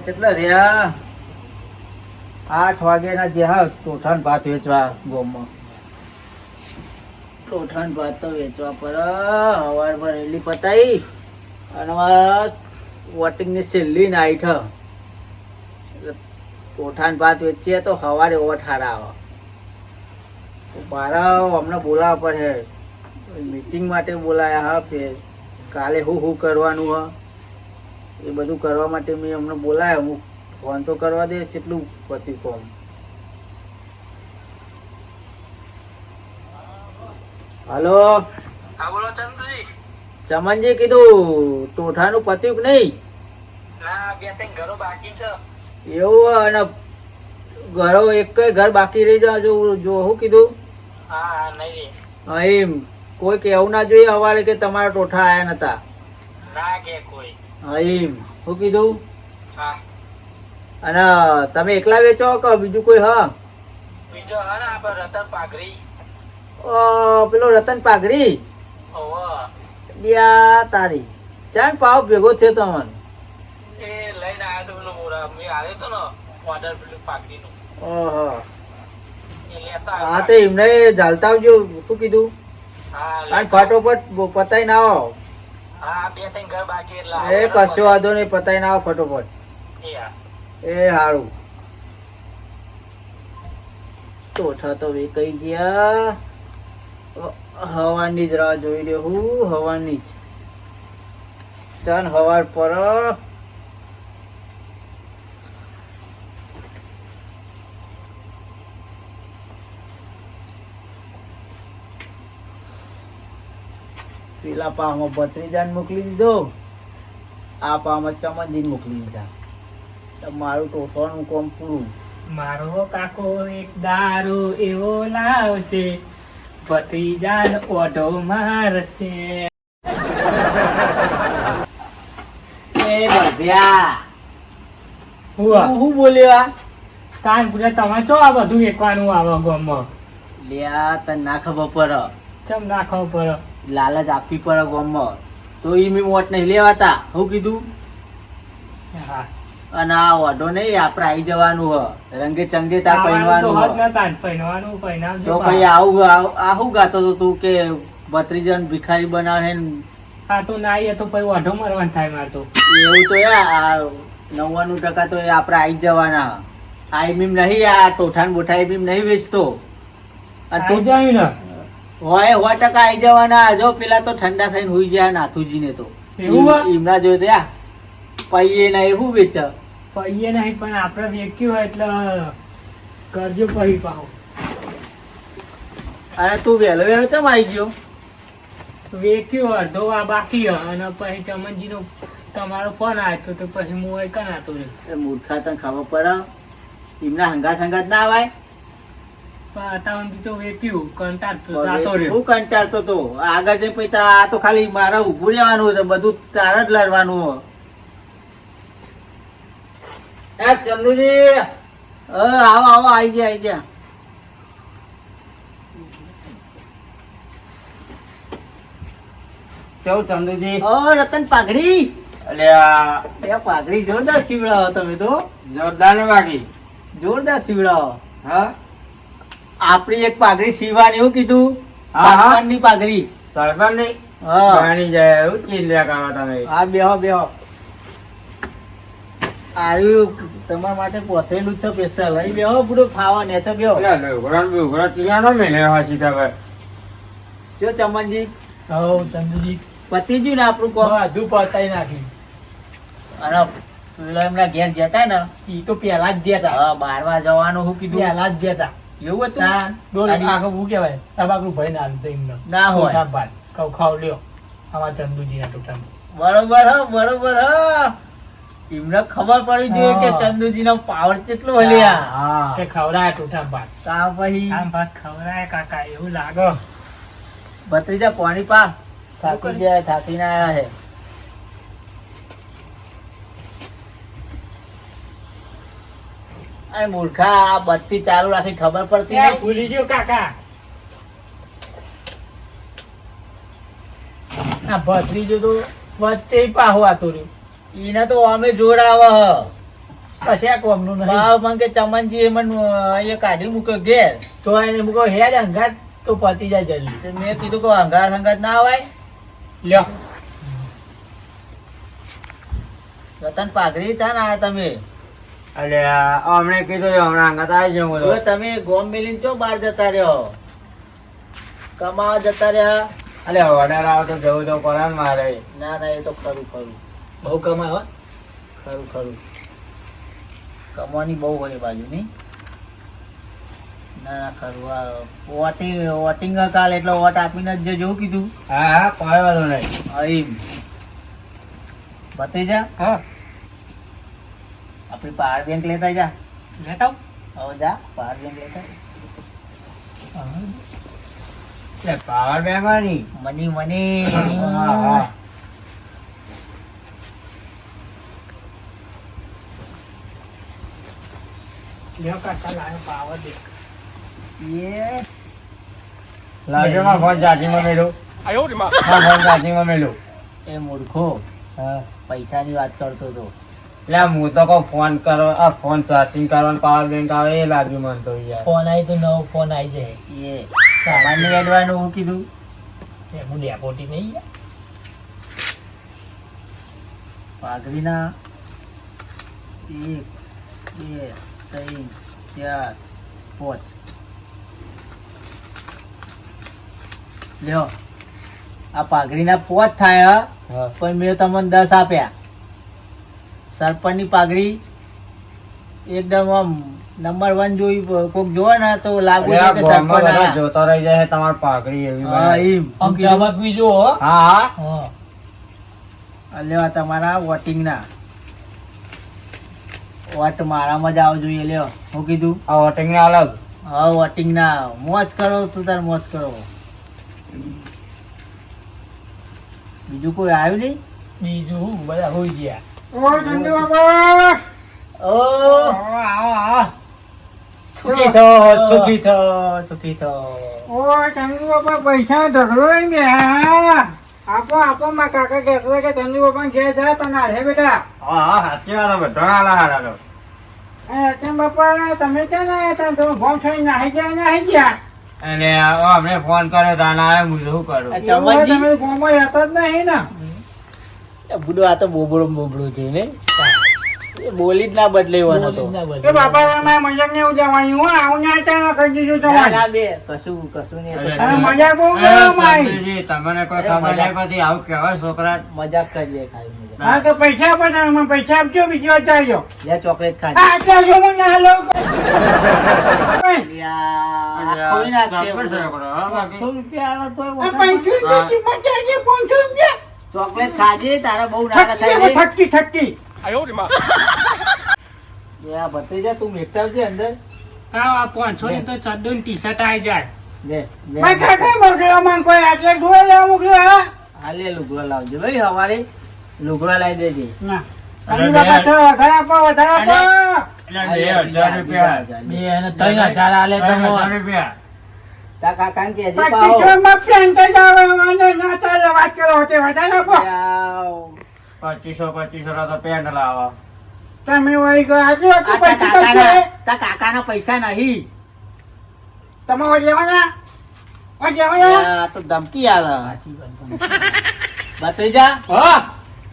કેટલા રહ્યા 8 વાગ્યાના જે હા ટોઠાન ભાત વેચવા ગોમમાં ટોઠાન ભાત તો વેચવા પર સવાર પર રેલી પતાઈ અને વોટિંગની છેલ્લી નાઈટ ટોઠાન ભાત વેચીએ તો સવારે ઓઠ હારા આવે મારા અમને બોલાવવા પડે મીટિંગ માટે બોલાયા હા ફેર કાલે શું કરવાનું હા એ બધું કરવા માટે મેં અમને બોલાયા હું ફોન તો કરવા દે કેટલું પતિ કોમ હલો હા બોલો ચંદુજી. ચમનજી કીધું ટોઠાનું પત્યું કે નહીં? ના, 2-3 ઘરો બાકી છે. એવું અને ઘરો એક ઘર બાકી રહી જાય જો શું કીધું? હા નહીં એમ કોઈ કેવું ના જોઈએ હવારે કે તમારા ટોઠા આયા નતા. ના કે કોઈ. એમ શું કીધું? હા અને તમે એકલા વેચો કે બીજું કોઈ હા? બીજો હા ને આપણે રતન પાઘરી. પેલો રતન પાઘડી ઓહો યા તારી ચાલ પાવ ભેગો થયો તમને એ લઈને આવ્યો તો પેલો મોરા મેં આવ્યો તો ને ઓર્ડર પેલું પાઘરીનું ઓહો એ લેતા હા તો એમને ચાલતા આવજો શું કીધું હા અને ફટોફટ પતાઈ ના આવો હા 2-3 ઘર બાકી એટલે એ કશો વાંધો નહીં પતાઈ ના આવો ફટોફટ એ સારું ટોઠા તો વેચાઈ ગયા હવાની જ રાહ જોઈ લે હું હવાની જ ચાલ હવાર પર પેલા પામાં ભત્રીજાને મોકલી દીધો આ પામાં ચમનજીને મોકલી દીધા તો મારું ટોઠવાનું કોમ પૂરું. મારો કાકો એક દારૂ એવો લાવશે ભત્રીજાન ઓઢો મારશે. એ બધ્યા હુઆ હું બોલ્યો તાન પૂરા તમે ચો આ બધું વેચવાનું આવે ગામમાં? લ્યા તને ના ખબર પડે ચમ નાખો પર લાલચ આપવી પડે ગામમાં તો ઈ મેં વોટ નહીં લેવાતા શું કીધું હા અને આ ઓઢો નહીં આપડે આવી જવાનું હ રંગે ચંગે તાર આવવાનું તો પહેરવાનું હોત નતા ને પહેરવાનું પહેરાવજો તો પછી આ શું ગાતો તો તું કે ભત્રીજન ભિખારી બનાવે ને આ તો નાઈએ તો પછી ઓઢો મારવાનું થાય માર તો. એવું તો યાર 99% તો એ આપડે આવી જવાના આ એમ નહીં આ ટોઠાન બોઠા એમ નહીં વેચતો અને આઈ તું જાય ને હોય 100% આવી જવાના જો પેલા તો ઠંડા થઈને હુઈ જાય નાથુજીને તો એવું હે? એમના જોયું તો યા પૈયે ના એવું વેચ પૈયે નહીં પણ આપણે વેચ્યું હોય એટલે કરજો પછી પાહો. અને તું વહેલો વહેલો કેમ આવી ગયો વેચ્યું અડધો આ બાકી હે અને પછી ચમનજીનો તમારો ફોન આવ્યો તો પછી હું એ કનાતો રહ્યો. એ મૂર્ખા તને ખબર પડે એમના હંગાત હંગાત ના આવાય પણ અત્યાર સુધી તો વેચ્યું કંટાળતો જાતો રહ્યો. હું કંટાળતો તો આગળ જઈ પછી આ તો ખાલી મારે ઊભું રહેવાનું છે બધું તારે જ લડવાનું હોય. ચંદુજી આવો આવો આવી ગયા ચૌ ચંદુજી રતન પાઘડી અલ્યા એ પાઘડી જોરદાર સીવડાવો તમે તો જોરદાર ને બાકી જોરદાર સીવડાવો હા આપડી એક પાઘડી સીવાની એવું કીધું હા, હા. સરપંચની પાઘડી સરપંચ નહીં હા જાણી જાય એવું ચિંતા કરો તમે. હા બેહો બેહો આર્યું તમારા માટે પોથેલું છે સ્પેશિયલ અહીં બેહો પૂરો ખાવા ને છે બેહો જો ચમનજી હવ ચંદુજી પતી ગયું ને આપણું કોમ બધું પતાઈ નાખ્યું. અને પેલા એમના ઘેર જતા ને ઈ તો પેલા જ જતા હા બારવા જવાનું શું કીધું પેલા જ જતા એવું હતું ડોલ આની- આખો શું કહેવાય તમાકુ ભાઈ ના આલતો એમને ના હોય. ટોટા ભાત કઉ ખાવ લ્યો આમાં ચંદુજી ના ટોટા બરોબર હ બરોબર હ એમને ખબર પડી જોઈએ કે હા. ચંદુજી નો પાવર કેટલો હલ્યા હા કે ખવડાય ટોટા ભાત તા પછી આમ ભાત ખવડાય કાકા એવું લાગે. ભત્રીજા પાણી પા થાકી જાય થાકી ના આયા હે અરે મૂર્ખા આ બત્તી ચાલુ રાખી ખબર પડતી એ નહીં ભૂલી ગયો કાકા આ ભત્રીજો તો વચ્ચે પાહો આતો રહ્યો. ઈને તો અમે જોર આવે હ પછી આ કોમનું નહીં ભાવ મને કે ચમનજી મને અહીંયા કાઢી મૂક્યો ઘેર. તો એને મૂકો હેડ અંગાત તો પતી જાય જલ્દી તે મેં કીધું કે હંગાત હંગાત ના આવાય. લ્યો રતન પાઘડી ચા ના આયા તમે? અરે અમને કીધું હમણાં અંગાત આવી જવું હવે તમે ગોમ મેલીને ચો બહાર જતા રહ્યો, કમાવા જતા રહ્યા? અરે ઓર્ડર આવે તો જવું તો પડે ને મારે. ના ના, એ તો ખરું ખરું, બહુ કમાય ખરું ખરું. કમાવાની બહુ હોય બાજુ નહીં. ના ના ખરું. આ વોટિંગ કાલ એટલે વોટ આપીને જ જજો કીધું. હા હા કોઈ વાંધો નહીં. એમ બતાવી જા. હા આપણી પહાડ બેંક લેતા જા. લેતા હવે જા પહાડ બેંક લેતા. પાવર બેંક ની મની મની. હા હા લ્યો કાકા લાયો પાવર બેંક. એ લાગે માં ફોન ચાર્જિંગમાં મેલું. ફોન ચાર્જિંગમાં મેલું. એ મૂર્ખો હા પૈસાની વાત કરતો હતો. એટલે હું તો કહું ફોન કરો, આ ફોન ચાર્જિંગ કરવાનું પાવર બેંક આવે એ લાગ્યું મને તો યાર. ફોન આવી તો નવો ફોન આવી જાય એ સામાન્ય એડવાનું હું કીધું. હું ડેપોટી નહીં યાર. પાઘડીના 1 2 3 4 5 લ્યો. આ પાઘડીના 5 થાય હે, હા પણ મેં તમને 10 આપ્યા. સરપંચની પાઘડી એકદમ આમ નંબર 1 જોઈ કોક જોવે ને તો લાગુ અરે છે આ કે ગામમાં સરપંચ બધા આયા. જોતો રહી જાય છે તમારી પાઘડી એવી હા બનાવી. એમ આમ હું કીધું. ચમકવી જુઓ હો. હા હા હા આ લ્યો આ તમારા વોટિંગના વોટ મારામાં જ આવો જોઈએ. લ્યો હું કીધું. આ વોટિંગ ને અલગ. હા વોટિંગના મોજ કરો, તું તાર મોજ કરો. બીજું કોઈ આવ્યું નહીં? બીજું હું બધા હોઈ ગયા. ઓ સુખી થો, સુખી થો, સુખી થો. પૈસા ઢગલો આપો આપો માં કાકા કહેતો કે ચંદુ બાપા ઘેર જા તને આલે બેટા. હા હા સાચી વાત બધા આલા હારા. કેમ બાપા તમે ક્યાં ના હતા? તમે ફોન છોડી નાહી ગયા. અને અમને ફોન કર્યો તાના આવે હું શું કરું? આ ચમનજી? તમે ફોનમાં રહેતા જ નહીં ને. એ બુડો આ તો બોબડો બોબડો છે ને, એ બોલી જ ના બદલે એવાનો તો. બોલી જ ના બોલી. કે બાપા તમે મજાક ને એવું જવાનું હું આવું ના ચાલો કહી દીધું ના તમારે. ના બે કશું કશું નહીં. એ તો તમે મજાક બહુ કરો મારી. તમને કોઈ ખબર નહીં પછી આવું કહેવાય છોકરા. મજાક કરીએ ખાલી મજાક. હા તો પૈસા આપો તમે મને પૈસા આપજો બીજી વાર ચાલજો. લે ચોકલેટ ખાજે. આટલા જો હું ના લો યા, ખોઈ નાખશે બધું. 500 રૂપિયા આલો તોય આ 500 રૂપિયા કિંમત ચાલશે 500 રૂપિયા. ચોકલેટ ખાજે, તારા બહુ નાના થાય રે. ઠટકી. યા, ભત્રીજા તું મેકતા આવજે અંદર. હા 500 ની તો ચડ્ડો ને ટી-શર્ટ આવી જાય. લે લે. મેં કાકા મોકલ્યો મને કોઈ આટલે ધોવા લેવા મોકલ્યો હા? હા લે લુગડો લાવજે ભાઈ, હવારે લુગડો લાવી દેજે. ના. અને બાપા છો વધારે આપો વધારે આપો. હા, લે, 2000 રૂપિયા. બે અને 3000 આલે તો 3000 રૂપિયા. તા કાકાને કહેજે પાહો. પચીસોમાં પેન્ટ જ આવે વાંધો ના ચાલે વાત કરો તે વધારે આપો. યાવ. 2500 તો પેન્ટ લાવો. તમે વળી ગયો આટલું આ આટલું તા પૈસા કાકાના તા કાકાના પૈસા નહીં. તમે વળી લેવાના વળી લેવાના યા, તો ધમકી આલે. ભત્રીજા, હા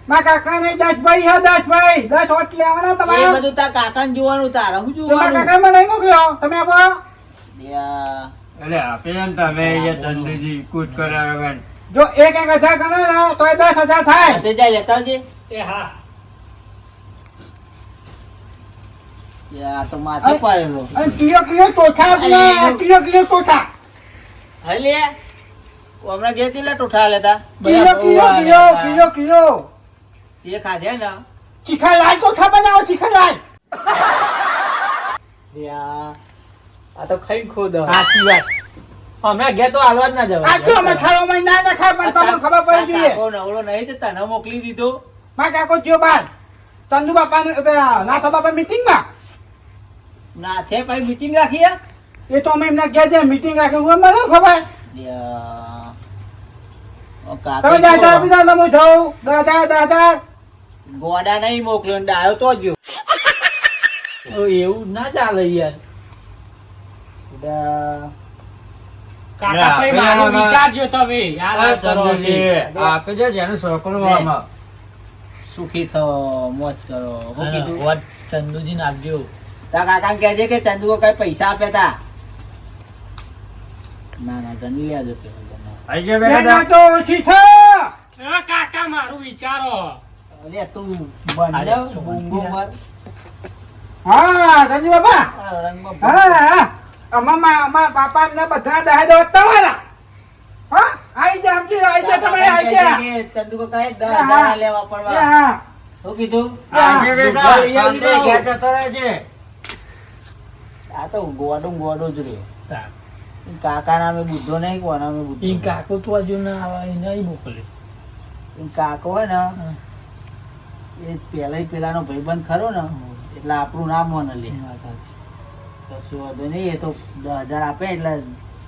મારા કાકાને 10 ભાઈ હા 10 ભાઈ 10 હોટ લેવાના એ તમારે બધું તા કાકાને જોવાનું, તારે શું તમારા જોવાનું? કાકા મને નહીં મોકલ્યો તમે આપો. યા, એટલે આપે ને તમે એ ચંદુજી કૂટ કર્યા વગર. જો 1,000 ગણો ને તો એ 10,000 થાય. ભત્રીજા લેતા આવજે. એ હા. યા, તો માથે પડેલો. અને કિલો ચોખા અરે, આપના કિલો ચોખા હા લે, હમણાં ઘેર કેટલા ટોઠા લેતા? કિલો તે ખાધે ને. ચીખા લાલ ચોખા બનાવો ચીખા લાલ. યા, આ તો ખાઈ ખોદ. સાચી વાત. હમણાં ઘેર તો હાલવા જ ના જવાય. આટલું અમે ખાવામાં ના નખાય પણ તમને ખબર પડી જોઈએ. કાકો નવરો નહીં તે તને મોકલી દીધો. મારા કાકો જ્યો બાર ચંદુ બાપાનું નાથા બાપા મીટિંગમાં નાથે પછી મીટિંગ રાખી હે? એ તો અમે એમના ઘેર જાય મીટિંગ રાખી હું મને ન ખબર. યા, ઓ તમે કાકો દાદા આપી દો હું જાઉં દાદા ગોડા નહીં મોકલ્યો ને ડાયો તો જ્યો. તો એવું ના ચાલે યાર. બધા કાકા ભાઈ મારું વિચારજો તમે. આ આ વાત કરો ચંદુજી, આપી દો જેનું છોકરું આમાં. સુખી થો, મોજ કરો. હું કીધું વાત ચંદુજી નાખજો. તારા કાકાને કહેજે કે ચંદુઓ કઈ પૈસા આપ્યા તા. ના ના ગણી લેજો પેલા. આઈ જા બેટા. તો ઓછી છે. કાકા મારું વિચારો. અરે તું બંધ બૂંગો મર. હા સંજુ બાપા. આ રંગમાં હા અમાર બાપા ને બધા દહે દો તમારા. હા આઈ જા સમજી આઈ જા તમે આઈ જા. ચંદુ કો કહે 10,000 લેવા પડવા. હા શું કીધું? આઈ જા બેટા. શાંતિ ઘેર જતો રહેજે. આ તો ગોડો જ રહ્યો. ઈ કાકા નામે બુદ્ધો નહીં, કોના નામે બુદ્ધો. ઈ કાકો તો હજુ ના આવે નહીં મોકલે. ઈ કાકો હોય ને એ પેલાનો ભાઈબંધ ખરો ને એટલે આપણું નામ મને લે. કશું વાંધો નહીં, એ તો 10,000 આપે એટલે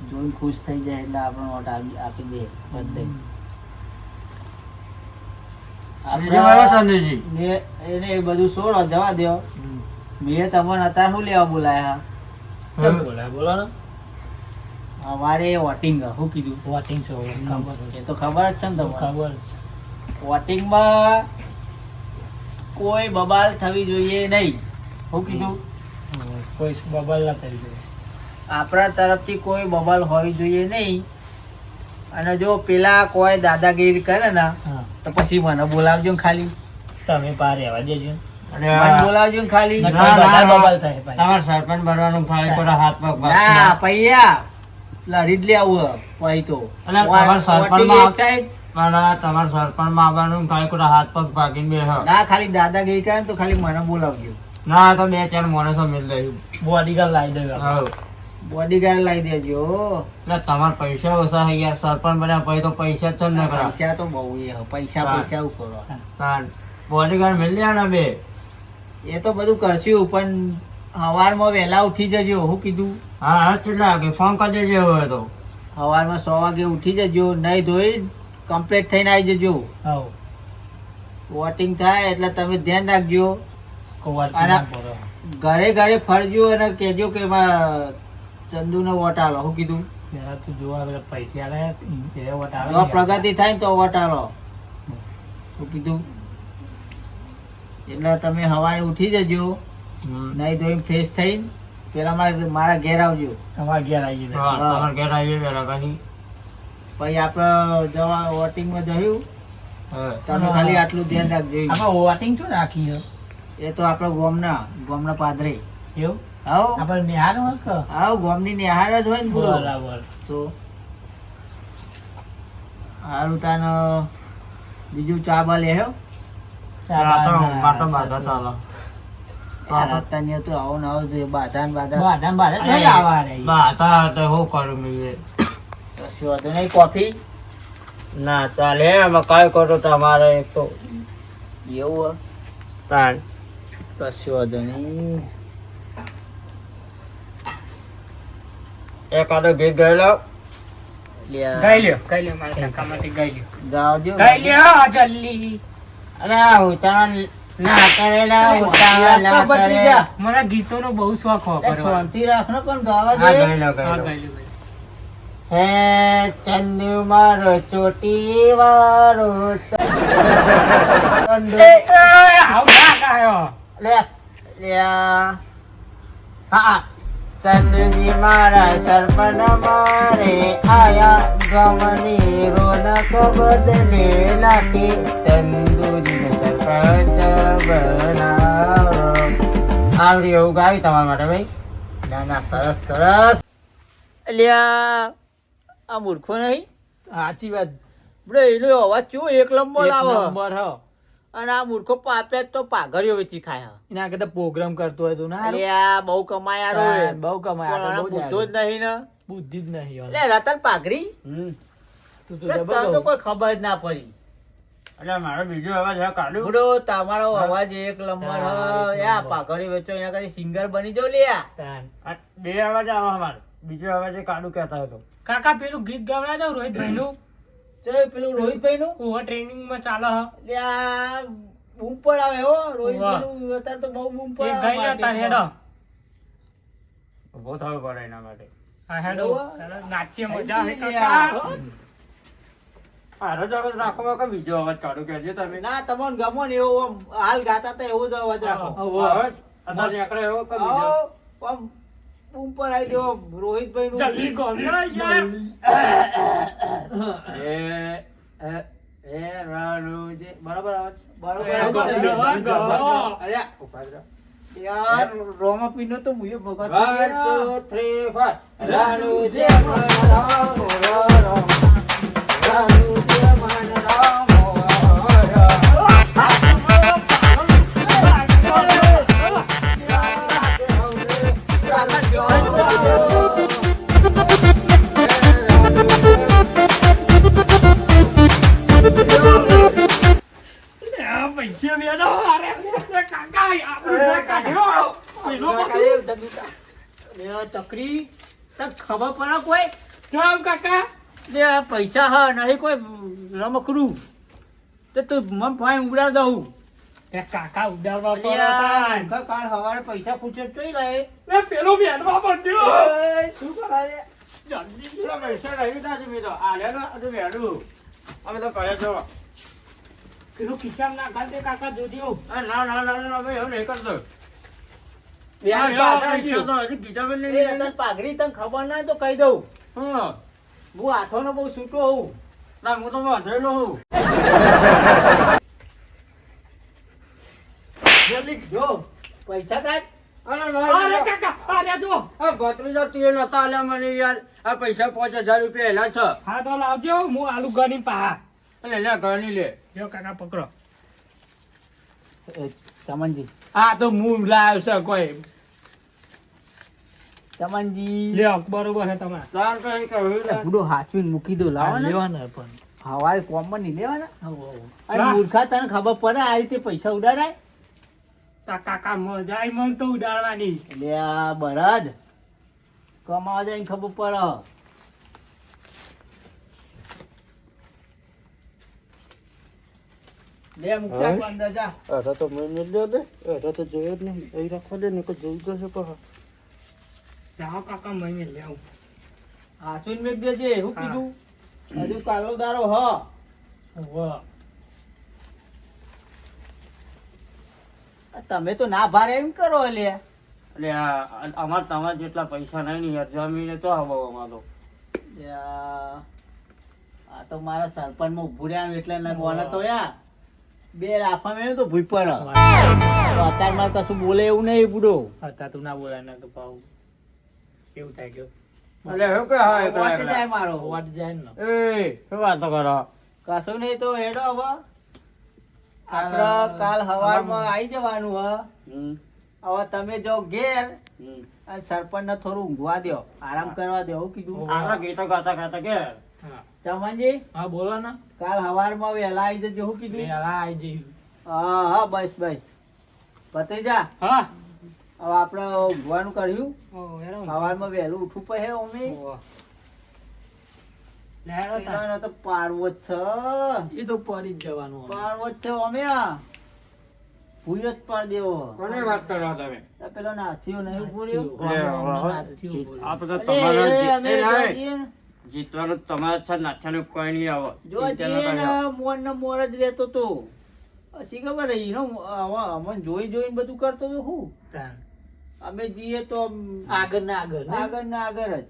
જોઈને ખુશ થઈ જાય એટલે આપણે નોટ આપી દે બધે. બીજું બોલો ચંદુજી. એને એ બધું છોડો, જવા દો. મેં તમને અત્યારે શું લેવા બોલાયા? બોલો ને. અમારે વોટિંગ શું કીધું? વોટિંગ છો ખબર એ તો ખબર જ છે ને તમને. ખબર. વોટિંગમાં કોઈ બબાલ થવી જોઈએ નહીં. શું કીધું? કોઈ બબલ ના થઈ ગયો. આપણા તરફથી કોઈ બબાલ હોવી જોઈએ નહીં. અને જો પેલા કોઈ દાદાગીરી કરે ને હા તો પછી મને બોલાવજો ને ખાલી. તમે પાર રહેવા દેજો. અને મને બોલાવજો ને ખાલી. ના, ના, બધા ના, બબાલ થાય ભાઈ. તમારે સરપંચ બનવાનું ખાલી ખોટા હાથ પગ ના બાંધવાના. પૈયા લડી જ લેવું પછી તો. અલા, તમારે સરપંચમાં વોટિંગ એક side. પણ તમારે સરપંચમાં આવવાનું ખાલી ખોટા હાથ પગ ભાગીને બેસો. ના ખાલી દાદાગીરી કરે ને તો ખાલી મને બોલાવજો. ના તો 2-4 માણસો મિલ દઈશું. બોડીગાર્ડ લાવી દેવા. હાઉ. બોડીગાર્ડ લાવી દેજો. એટલે તમારે પૈસા ઓછા થઈ ગયા, સરપંચ બન્યા પછી તો પૈસા જ છે ને કરા. પૈસા તો બહુ એ હે. પૈસા હા. પૈસા ઉપર બોડીગાર્ડ મિલ ગયા ને 2. એ તો બધું કરશું પણ સવારમાં વહેલા ઉઠી જજો. શું કીધું? હા હા કેટલા વાગે ફોન કરી દેજો એવું હોય તો. સવારમાં 6 વાગે ઉઠી જજો, નહીં ધોઈ કમ્પ્લીટ થઈને આવી જજો. હાઉ વોટિંગ થાય એટલે તમે ધ્યાન રાખજો. કોવાડ અને ઘરે ઘરે ફરજો અને કહેજો કે ચંદુને વોટ આલો. શું કીધું? પેલા તું જોવા પેલા પૈસા આલે એ વોટ આવે જો પ્રગતિ થાય ને તો વોટ આલો. શું કીધું? એટલે તમે સવારે ઉઠી જજો, નહીં ધોઈ ફ્રેશ થઈને પેલા મારા ઘેર આવજો. તમારા ઘેર આવી જાય. હા, તમારે ઘેર આવીએ પેલા પછી. પછી આપણે જવા વોટિંગમાં જયું. હા. તમે ખાલી આટલું ધ્યાન રાખજો. આપણે વોટિંગ શું રાખી છે? એ તો આપણા ગામના પાદરે. એવું આવો આપણે નિહાળ હોય કે? આવો ગામની નિહાર જ હોય ને પૂરો. બરાબર. તો હારું તાન બીજું ચા બા લેહો. ચા તો માતા બાધા ચાલો. તને તો આવો ને આવો જોઈએ. બાધા ને બાધા બાધા બાધા થઈ આવવા રે. બાધા તો શું કરું મેં? કશું વાંધો નહીં. કોફી ના ચાલે એમાં કઈ કરો તમારે એક તો એવું તાણ. કશું વાંધો નહીં. એકાદો ગીત ગાઈ લો. ગાઈ લ્યો મારા કાકા માટે ગાઈ લ્યો. ગાવજો. ગાઈ લ્યો જલ્દી. અરે ઉતાવળ ના કરેલા ઉતાવળ ના કરે. મને ગીતોનો બહુ શોખ હોય. શાંતિ રાખનો પણ ગાવા હા, દે. ગાઈ લો, ગાઈ લો. ગાઈ લ્યો. હે ચંદુ મારો ચોટી વાળો ચંદુ. આવ ના ગાયો. લે લ્યા. હા ચંદુજી મારા સરપંચ મારે આયા ગમની રોનક બદલે લાખી ચંદુજી સરપંચ બનાવો. આવડી એવું ગાવી તમારા માટે ભાઈ. ના ના સરસ સરસ. લ્યા આ મૂર્ખો નહીં સાચી વાત. બડે એનો અવાજ ચો એક લંબો લાવો. નંબર હો. અને આ મૂર્ખો પાપે તો પાઘડીઓ વેચી ખાય. એના કરતા પ્રોગ્રામ કરતો હોય તો ના લ્યા બહુ કમાયા રો એ. બહુ કમાય. પણ આનો બુદ્ધો જ નહીં ને. બુદ્ધિ જ નહીં. લે રતન પાઘડી. તું તો લે, તને તો કોઈ ખબર જ ના પડી. એટલે મારો બીજો અવાજ હવે કાઢું. બુડો તમારો અવાજ એક નંબર હ. યા પાઘડી વેચો એના કરી સિંગર બની જાવ લ્યા. આ બે અવાજ આવે અમારે. બીજો અવાજ એ કાઢું કહેતા હતો. કાકા પેલું ગીત ગવડાવી દઉં રોહિતભાઈ નું. ચો પેલું રોહિતભાઈ નું. ઓવર ટ્રેનિંગ માં ચાલે હ. લ્યા બૂમ પડાવે હો રોહિત વાહ. ભાઈનું અત્યારે તો બહુ બૂમ એ પડાવે ગઈ લે તાર હેડો માર્કેટમાં. ઉભો થવું પડે એના માટે. હા હેડો બરોબર. હેડો, નાચીએ મજા આવે થઈ કાકા ગયા. આરો જ અવાજ રાખો કે બીજો અવાજ કાઢો કહેજો તમે. ના તમને ગમો ને એવો આમ હાલ ગાતા હતા એવો જ અવાજ રાખો. અવાજ અત્યારે નીકળે એવો કે બીજો? આવો, આમ બૂમ પડાવી દેવો રોહિતભાઈનું. જલ્દી ગો યાર એ રાણુજી. બરાબર અવાજ? બરોબર એ અવાજ છે. Go, go. અલ્યા, ઉભા રહો. યાર રોમાપીનો તો મુએ ભગત 1 2 3 4 રાણુજી મન રામ રામ રાણુજી મન રામ પૈસા વેડો અરે કાકા આપણે કાઢ્યો પેલો ચકરી તને ખબર પડે કોઈ ચમ કાકા લે આ પૈસા હા નહીં કોઈ રમકડું તો તું મને ફાઈન ઉડાડ દઉં એ કાકા ઉડાડવા પડો અલ્યા, તાન. કાલ સવારે પૈસા પૂછે જોઈ લે એ પેલો વેડવા પડ્યો શું કરે જલ્દી પેલા પૈસા લઈ લીધા છે મેં તો. આલ્યા ને હજુ વેડું. અમે તો કહે છો. પેલો ખિસ્સામાં નાખા દે કાકા જોજો ના ના ના ના અમે એવું નહીં કરતો. વ્યાજ પાછા પૈસા તો હજી કીધા પણ એ નહીં. તને પાઘડી તને ખબર ના હોય તો કહી દઉં હા. હું હાથોનો બહુ છૂટો હોઉં ના હું તો વાંધેલો હું. જલ્દી જો પૈસા કાઢ અરે અરે કાકા અરે જો આ ભત્રીજા તીર નતા આલ્યા મને યાર. આ પૈસા 5000 રૂપિયા એલા છે. હા તો લાવજો હું આલુ ગણી પા અને લે ગણી લે. જો કાકા પકડો ચમનજી આ તો હું લાવ્યો છે કોઈ. ચમનજી લ્યો બરોબર છે તમારે તાર કઈ કહ્યું ને. બુડો હાચવીને મૂકી દો લાવો ને લેવાના પણ હવારે કોમમાં નહીં લેવાના અને ના. મૂર્ખા તને ખબર પડે આ રીતે પૈસા ઉડાડાય તા કાકા મજા આવી મન તો ઉડાડવાની એટલે આ બળદ કમાવા જાય ખબર પડે લે મુક્તા કો અંદર જા અરે તો મેં નહીં લ્યો લે. અરે તો જોયો જ નહીં. અહીં રાખવા દે ને કે જોઈ જશે પણ. જાઓ કાકા મહિને લેવું હાચવીને મેક દેજે શું હા. કીધું હજુ કાલો દારો હ વાહ તમે તો ના ભારે એમ કરો લે એટલે અમાર તમારા જેટલા પૈસા નહીં ને યાર. જમીને તો આવો અમાર તો. આ તો મારા સરપંચ માં ઉભું રહ્યા એટલે નગવાના તો યાર બે લાફા મેં તો ભૂઈ પડે અત્યારે મારે કશું બોલે એવું નહીં બુડો હતા તું ના બોલાય ના કે પાઉ એવું થાય ગયો એટલે શું કે હા એકલા વાટ જાય એકલા. મારો વાટ જાય ને એ શું વાતો કરો? કશું નહીં તો હેડો હવે આપડે કાલ સવારમાં આવી જવાનું હ હમ, હવે તમે જો ઘેર હમ. અને સરપંચ ને થોડું ઊંઘવા દો આરામ કરવા દો એવું કીધું આપણા ગીતો ગાતા ગાતા કે હા ચમનજી હા બોલો ને કાલ સવારમાં વહેલા આવી જજો શું કીધું વેલા આઈ જઈ હા હા બસ બસ ભત્રીજા હા હવે આપણે ઊંઘવાનું કર્યું ઓ હેડો સવારમાં વહેલું ઉઠવું પડે અમે લે હેડો તા. એનો તો પાડવો જ છે એ તો પડી જ જવાનું હવે. પાડવો જ છે અમે આ ભૂયો જ પાડ દેવો કોને વાત કરો તમે? આ પેલો નાથીઓ નહીં ભૂલ્યો આપણે તો અલે, તમારા અમે એ જો નહીં. જઈએ ને, જીતવાનું તમારા છે નાથાનું કોઈ નહીં આવે. જો ચિંતા ન જઈએ ને કરજો. મોર ને મોર જ રહેતો તો પછી ખબર એનો અમને જોઈ જોઈને બધું કરતો તો શું તાન. અમે જઈએ તો આમ આગળ ને આગળ ને? આગળ ને આગળ જ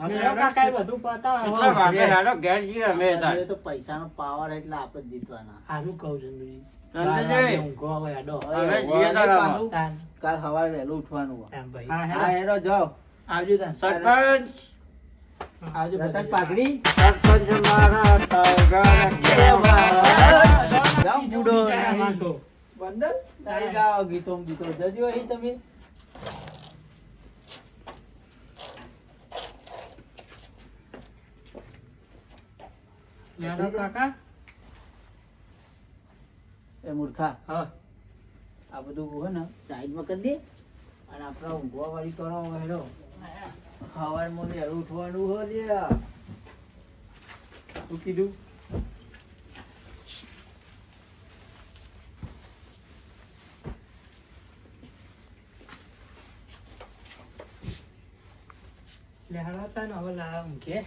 મેળો કાકા એ બધું પતાવે. કેટલા વાગે હેડો ઘેર જઈએ અમે તાર. અમે તો પૈસાનો પાવર એટલે આપણે જ જીતવાના હારું કહું છું તુજી. ચંદુજી. બાર વાગે ઊંઘો આવે હેડો. હવે હવે જઈએ તાર આમાં. પાછું તાન. કાલ સવારે વહેલું ઉઠવાનું હોય. એમ ભાઈ. હા, હા હેરો જાઓ આવજો તાન. સરપંચ આવજો રતન બધા. પાઘડી સરપંચ મારા ટાઈગર કેવા. જાઓ બુડો બીજા આમાં તો. બંદર તારી ગાઓ ગીતો ગીતો જજો અહીં તમે હેડો કાકા. એ મૂર્ખા હા. આ બધું હોય ને સાઈડમાં કરી દે અને આપણે ઊંઘવા વાળી કરો હેડો સવારમાં વહેલું ઉઠવાનું હોય લે શું કીધું લેહાડો હતા ને હવે લાવ ઊંઘે